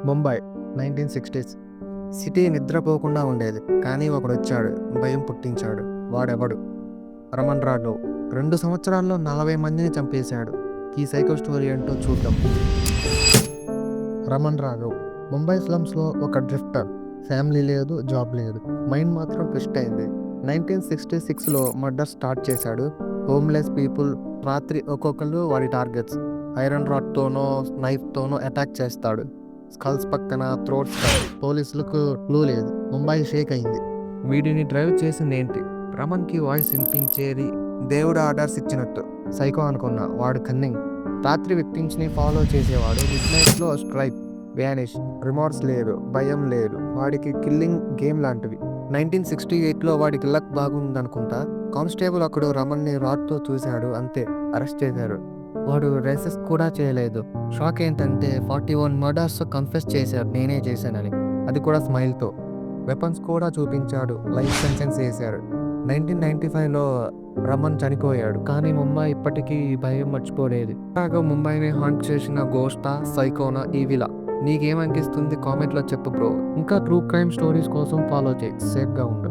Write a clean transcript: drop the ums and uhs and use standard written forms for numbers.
Mumbai 1960s. City నిద్రపోకుండా ఉండేది. కానీ ఒకడొచ్చాడు, భయం పుట్టించాడు. వాడెవడు? రమణ్ రాఘవ్. 2 సంవత్సరాల్లో 40 మందిని చంపేశాడు. ఈ సైకో స్టోరీ ఏంటో చూద్దాం. రమణ్ రాఘవ్ ముంబై స్లమ్స్లో ఒక డ్రిఫ్టర్. ఫ్యామిలీ లేదు, జాబ్ లేదు. మైండ్ మాత్రం ట్విస్ట్ అయింది. 1966లో మర్డర్ స్టార్ట్ చేశాడు. Homeless people. రాత్రి ఒక్కొక్కరు వాడి టార్గెట్స్. ఐరన్ రాడ్తోనో నైఫ్తోనో అటాక్ చేస్తాడు. స్కల్స్ పక్కన థ్రోట్స్. పోలీసులకు క్లూ లేదు. ముంబై షేక్ అయింది. వీడిని డ్రైవ్ చేసింది ఏంటి? రమణ్కి వాయిస్ వినిపించేది దేవుడు ఆర్డర్స్ ఇచ్చినట్టు. సైకో అనుకున్నా, వాడు కన్నింగ్. రాత్రి విక్టిమ్స్ని ఫాలో చేసేవాడు. మిడ్ నైట్స్లో స్ట్రైక్, వ్యానిష్. రిమోర్స్ లేదు, భయం లేదు. వాడికి కిల్లింగ్ గేమ్ లాంటివి. 1968లో వాడికి లక్ బాగుందనుకుంటా. కానిస్టేబుల్ అక్కడ రమణ్ని రాడ్తో చూశాడు, అంతే. అరెస్ట్ చేశారు. వాడు రెసిస్ట్ కూడా చేయలేదు. షాక్ ఏంటంటే 41 మర్డర్స్ కన్ఫెస్ చేశాడు నేనే చేశానని. అది కూడా స్మైల్తో. వెపన్స్ కూడా చూపించాడు. లైఫ్ సెంటెన్స్ వేశారు. 1995లో రమణ్ చనిపోయాడు. కానీ ముంబై ఇప్పటికీ భయం మర్చిపోలేదు. అలాగా ముంబైని హాంట్ చేసిన గోస్టా, సైకోనా, ఈవిలా? నీకేమనిపిస్తుంది కామెంట్లో చెప్పు బ్రో. ఇంకా ట్రూ క్రైమ్ స్టోరీస్ కోసం ఫాలో చేయి. సేఫ్గా ఉండు.